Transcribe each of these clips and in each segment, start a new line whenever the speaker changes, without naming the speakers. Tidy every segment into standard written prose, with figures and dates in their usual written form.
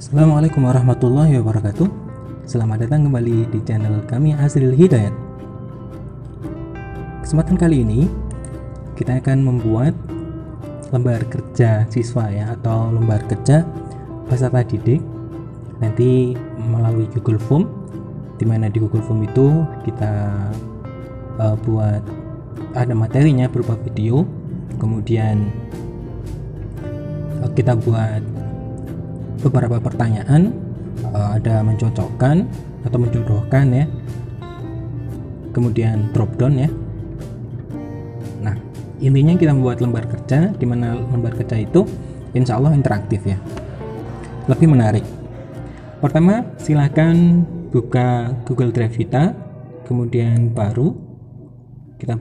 Assalamualaikum warahmatullahi wabarakatuh. Selamat datang kembali di channel kami Azril Hidayat. Kesempatan kali ini kita akan membuat lembar kerja siswa ya, atau lembar kerja peserta didik nanti melalui Google Form, dimana di Google Form itu kita buat ada materinya berupa video, kemudian kita buat beberapa pertanyaan, ada mencocokkan atau menjodohkan ya, kemudian drop down ya. Nah, intinya kita membuat lembar kerja, di mana lembar kerja itu insya Allah interaktif ya, lebih menarik. Pertama, silakan buka Google Drive kita, kemudian baru kita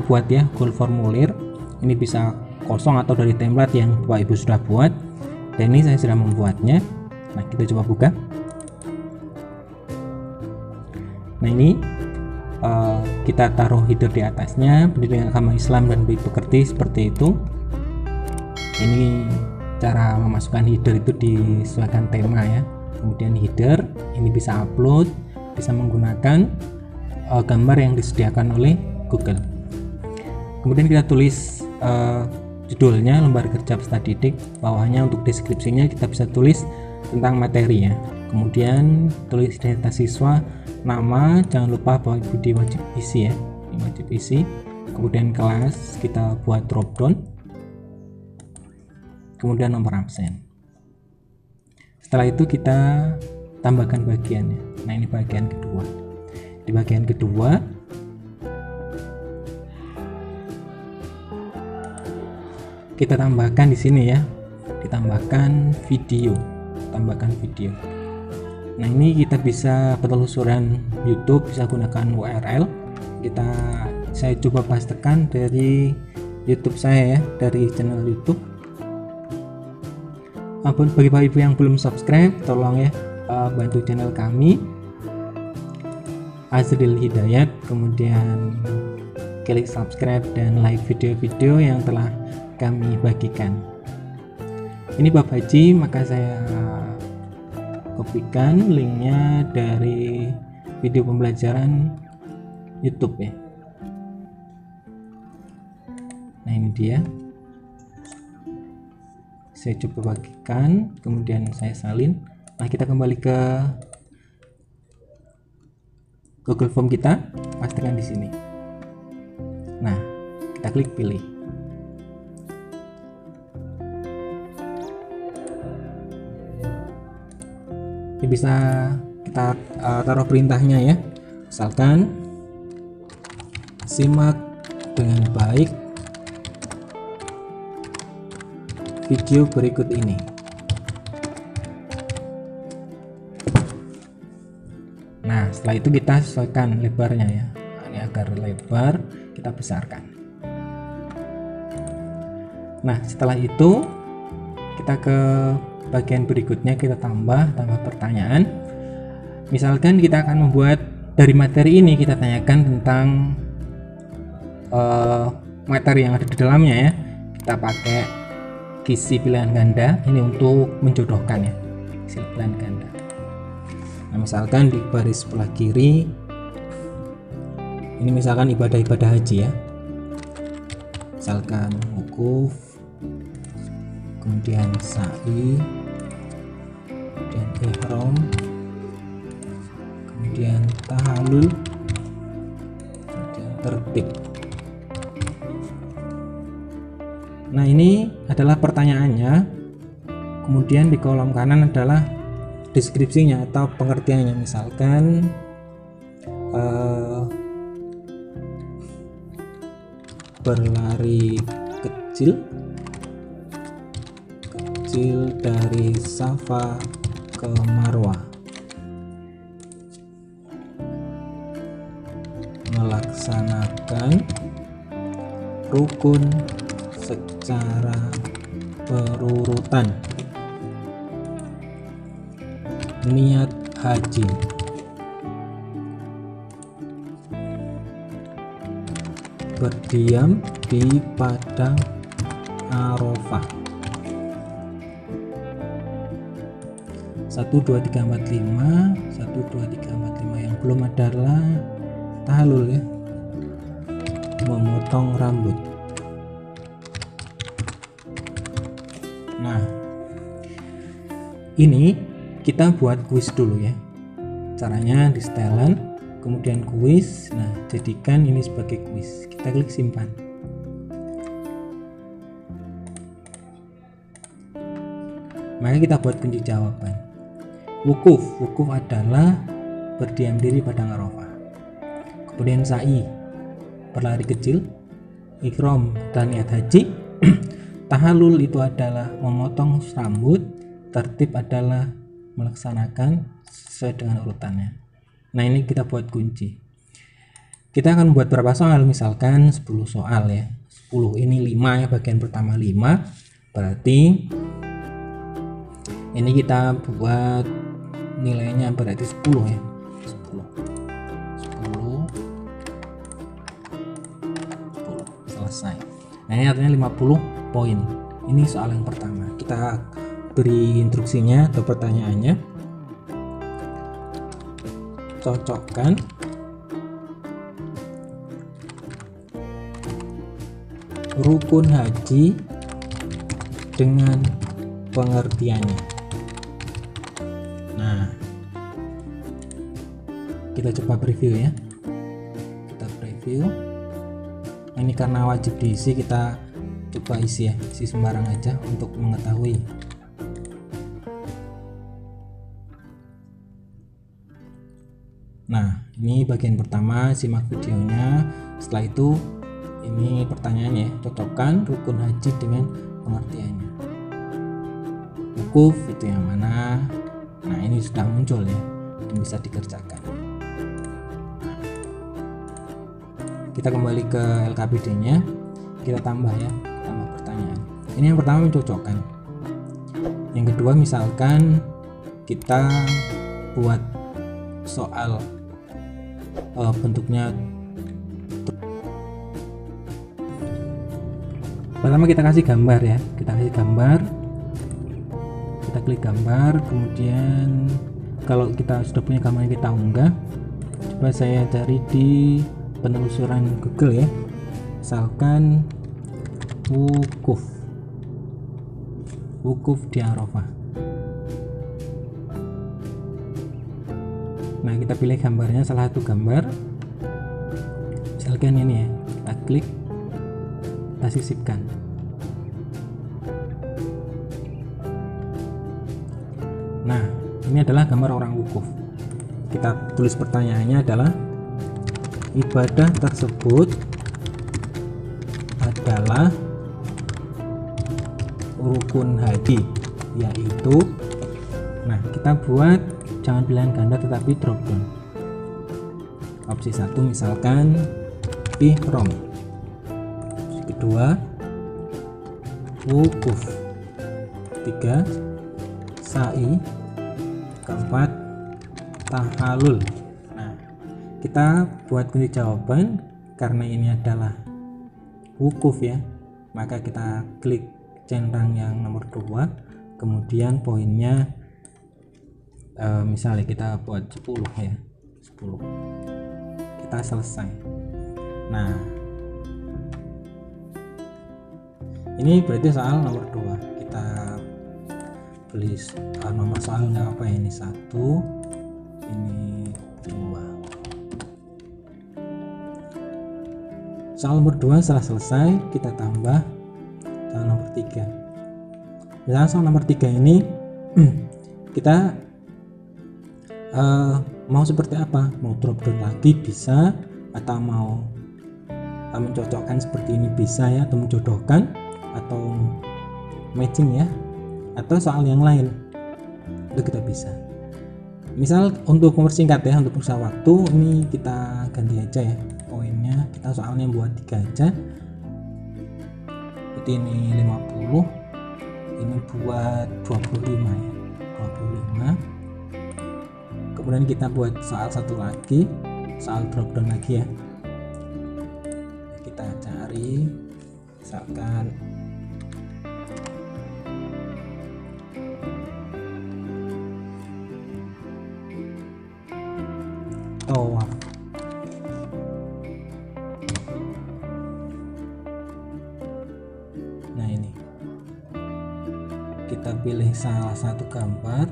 buat ya Google formulir. Ini bisa kosong atau dari template yang Bapak Ibu sudah buat, dan ini saya sudah membuatnya. Nah, kita coba buka. Nah, ini kita taruh header di atasnya, pendidikan agama Islam dan baik pekerti, seperti itu. Ini cara memasukkan header itu disesuaikan tema ya. Kemudian header ini bisa upload, bisa menggunakan gambar yang disediakan oleh Google. Kemudian kita tulis judulnya lembar kerja peserta didik, bawahnya untuk deskripsinya kita bisa tulis tentang materinya. Kemudian tulis identitas siswa, nama, jangan lupa Bapak Ibu wajib isi ya, wajib isi. Kemudian kelas kita buat drop down, kemudian nomor absen. Setelah itu kita tambahkan bagiannya. Nah, ini bagian kedua. Di bagian kedua kita tambahkan di sini ya, ditambahkan video, Nah, ini kita bisa penelusuran YouTube, bisa gunakan URL. Saya coba pastekan dari YouTube saya ya, dari channel YouTube. Bagi Bapak Ibu yang belum subscribe, tolong ya bantu channel kami Azril Hidayat, kemudian klik subscribe dan like video-video yang telah kami bagikan. Ini Bab Haji, maka saya kopikan linknya dari video pembelajaran YouTube ya. Nah, ini dia. Saya coba bagikan, kemudian saya salin. Nah, kita kembali ke Google Form kita, pastikan di sini. Nah, kita klik pilih. Ini bisa kita taruh perintahnya ya, misalkan simak dengan baik video berikut ini. Nah, setelah itu kita sesuaikan lebarnya ya, ini agar lebar kita besarkan. Nah, setelah itu kita ke bagian berikutnya, kita tambah pertanyaan. Misalkan kita akan membuat dari materi ini, kita tanyakan tentang materi yang ada di dalamnya ya. Kita pakai kisi pilihan ganda ini untuk menjodohkan ya, kisi pilihan ganda. Nah, misalkan di baris sebelah kiri ini misalkan ibadah-ibadah haji ya, misalkan wukuf, kemudian sa'i, kemudian ihram, kemudian tahallul, kemudian tertib. Nah, ini adalah pertanyaannya. Kemudian di kolom kanan adalah deskripsinya atau pengertiannya, misalkan berlari kecil dari Safa ke Marwah, melaksanakan rukun secara berurutan, niat haji, berdiam di padang Arafah, 1 2 3 4 5 1 2 3 4 5. Yang belum adalah tahalul ya, memotong rambut. Nah, ini kita buat kuis dulu ya. Caranya di setelan, kemudian kuis. Nah, jadikan ini sebagai kuis. Kita klik simpan. Maka kita buat kunci jawaban. Wukuf adalah berdiam diri pada Arafah. Kemudian sa'i, berlari kecil. Ikram dan niat haji. Tahallul itu adalah memotong rambut. Tertib adalah melaksanakan sesuai dengan urutannya. Nah, ini kita buat kunci. Kita akan buat berapa soal? Misalkan 10 soal ya. 10 ini 5 ya, bagian pertama 5. Berarti ini kita buat nilainya berarti 10 ya. 10 selesai. Nah, ini artinya 50 poin. Ini soal yang pertama. Kita beri instruksinya atau pertanyaannya. Cocokkan rukun haji dengan pengertiannya. Nah, kita coba preview ya. Kita preview. Ini karena wajib diisi, kita coba isi ya, isi sembarang aja untuk mengetahui. Nah, ini bagian pertama, simak videonya. Setelah itu ini pertanyaannya, cocokkan rukun haji dengan pengertiannya. Wukuf itu yang mana? Nah, ini sudah muncul ya, dan bisa dikerjakan. Nah, kita kembali ke LKPD-nya, kita tambah ya, tambah pertanyaan. Ini yang pertama mencocokkan. Yang kedua, misalkan kita buat soal bentuknya. Pertama kita kasih gambar ya, kita kasih gambar, kita klik gambar, kemudian kalau kita sudah punya gambar kita unggah. Coba saya cari di penelusuran Google ya, misalkan wukuf di Arafah. Nah, kita pilih gambarnya, salah satu gambar, misalkan ini ya, kita klik, kita sisipkan. Nah, ini adalah gambar orang wukuf. Kita tulis pertanyaannya adalah, ibadah tersebut adalah rukun haji, yaitu. Nah, kita buat jangan pilihan ganda tetapi drop down. Opsi 1 misalkan ihram. Opsi kedua wukuf. 3 sa'i. Keempat tahallul. Nah, kita buat kunci jawaban karena ini adalah wukuf ya. Maka kita klik centang yang nomor 2, kemudian poinnya misalnya kita buat 10 ya, 10. Kita selesai. Nah, ini berarti soal nomor 2. Kita beli nomor soalnya apa ya, ini 1, ini 2. Soal nomor 2 setelah selesai, kita tambah soal nomor 3. Misalnya soal nomor 3 ini kita mau seperti apa, mau drop down lagi bisa, atau mau mencocokkan seperti ini bisa ya, atau menjodohkan atau matching ya, atau soal yang lain itu kita bisa. Misal untuk mempersingkat ya, untuk usaha waktu ini kita ganti aja ya poinnya, kita soalnya buat 3 aja. Berarti ini 50, ini buat 25 ya, 25. Kemudian kita buat soal satu lagi, soal drop down lagi ya. Kita cari misalkan Nah, ini kita pilih salah satu gambar,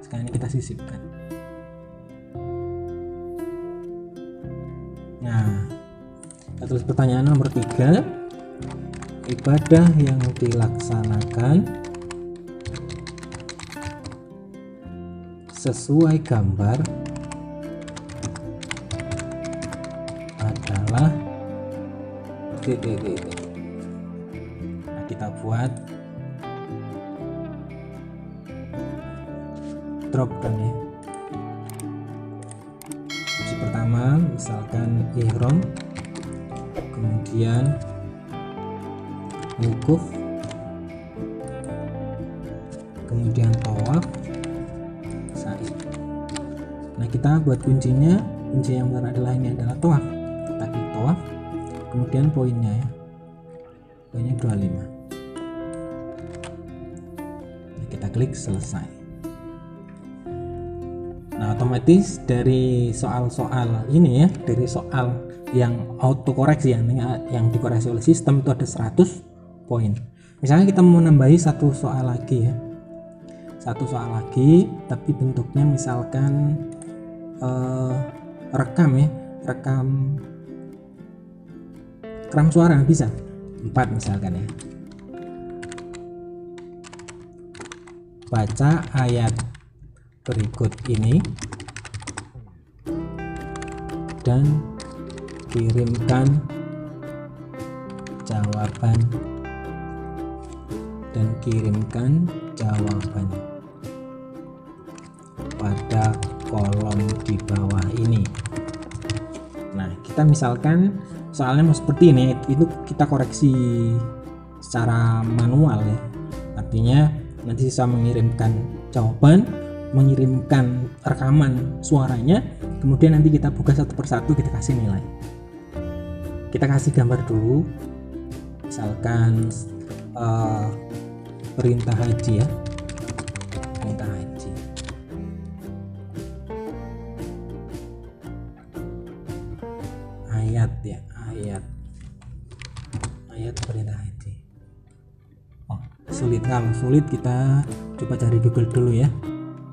sekarang ini kita sisipkan. Nah, terus pertanyaan nomor 3, ibadah yang dilaksanakan sesuai gambar adalah Nah, kita buat drop down ya. Opsi pertama misalkan ihram, kemudian wukuf, kemudian tawaf, sa'i. Nah, kita buat kunci yang benar adalah ini adalah tawaf. Kita klik tawaf, kemudian poinnya ya, poinnya 25. Nah, kita klik selesai. Nah, otomatis dari soal-soal ini ya, dari soal yang autokoreksi yang dikoreksi oleh sistem itu ada 100 poin. Misalnya kita mau nambahi satu soal lagi ya, satu soal lagi tapi bentuknya misalkan rekam suara, bisa 4 misalkan ya. Baca ayat berikut ini dan kirimkan jawaban pada kolom di bawah ini. Nah, kita misalkan soalnya mau seperti ini, itu kita koreksi secara manual ya. Artinya nanti siswa mengirimkan jawaban, mengirimkan rekaman suaranya, kemudian nanti kita buka satu persatu, kita kasih nilai. Kita kasih gambar dulu, misalkan perintah haji ya, perintah haji. Ayat ya, ayat perintah haji. Oh, sulit. Kalau sulit kita coba cari Google dulu ya.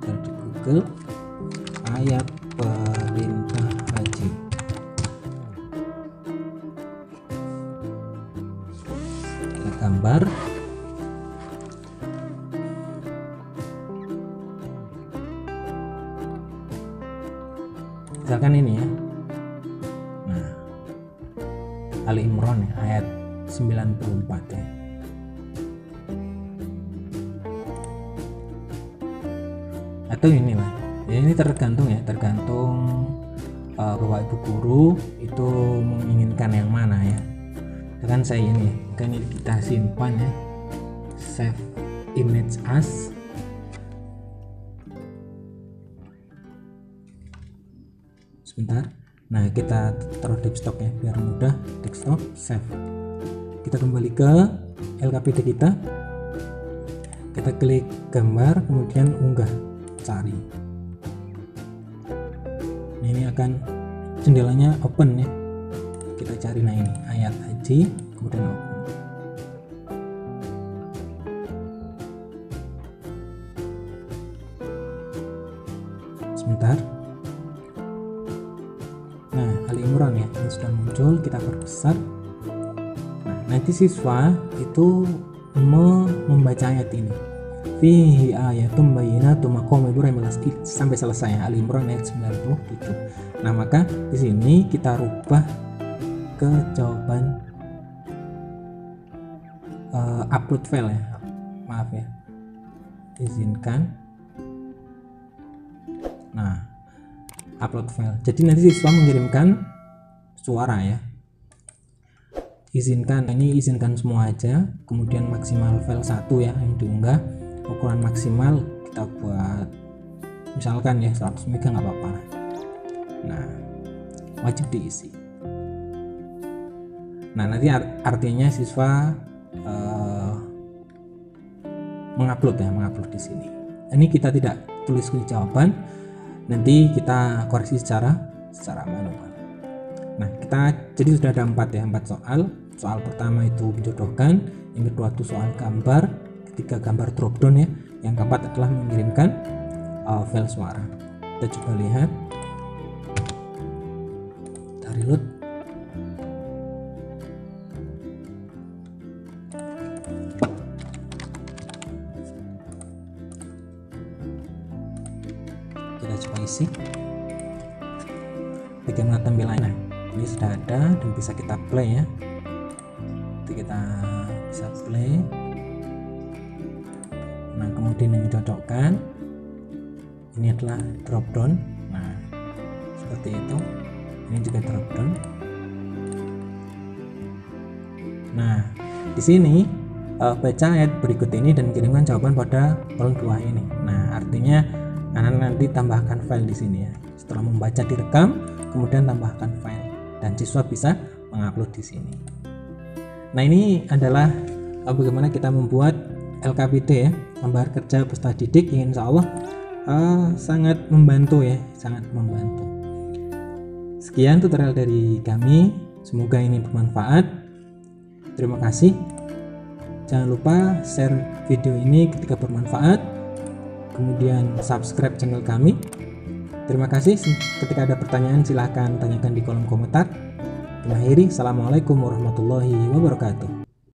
Cari di Google ayat perintah haji. Kita gambar. Misalkan ini ya. Nah, Ali Imran ya, ayat 94 ya. Atau inilah ya, ini tergantung Bapak Ibu guru itu menginginkan yang mana ya. Kan saya ini kan ini kita simpan ya, save image as. Sebentar. Nah, kita taruh desktop ya biar mudah. Desktop, save. Kita kembali ke LKPD kita. Kita klik gambar, kemudian unggah, cari. Nah, ini akan jendelanya open ya. Kita cari, nah ini ayat haji, kemudian open. Sebentar. Nah, Ali Imran ya, ini sudah muncul, kita perbesar. Nah, nanti siswa itu membaca ayat ini. Fihi ayatum bayyinatum maqam Ibrahim sampai selesai ya, Ali Imran ayat 97. Nah, maka di sini kita rubah ke jawaban upload file ya. Maaf ya. Izinkan. Nah, upload file. Jadi nanti siswa mengirimkan suara ya. Izinkan, ini izinkan semua aja. Kemudian maksimal file 1 ya yang diunggah. Ukuran maksimal kita buat misalkan ya 100 MB nggak apa-apa. Nah, wajib diisi. Nah, nanti artinya siswa mengupload di sini. Ini kita tidak tulis jawaban. Nanti kita koreksi secara manual. Nah, kita jadi sudah ada 4 soal. Soal pertama itu menjodohkan, yang kedua itu soal gambar, ketiga gambar drop down ya, yang keempat adalah mengirimkan file suara. Kita coba lihat, kita reload. Kita coba isi bagaimana tampilannya. Ini sudah ada dan bisa kita play ya. Jadi kita bisa play. Nah, kemudian yang dicocokkan ini adalah drop down. Nah, seperti itu. Ini juga drop down. Nah, di sini baca ayat berikut ini dan kirimkan jawaban pada kolom 2 ini. Nah, artinya anak nanti tambahkan file di sini ya. Setelah membaca direkam, kemudian tambahkan file dan siswa bisa mengupload di sini. Nah, ini adalah bagaimana kita membuat LKPD ya, lembar kerja peserta didik, yang insya Allah sangat membantu ya, sangat membantu. Sekian tutorial dari kami, semoga ini bermanfaat. Terima kasih. Jangan lupa share video ini ketika bermanfaat, kemudian subscribe channel kami. Terima kasih. Ketika ada pertanyaan silahkan tanyakan di kolom komentar. Akhiri, assalamualaikum warahmatullahi wabarakatuh.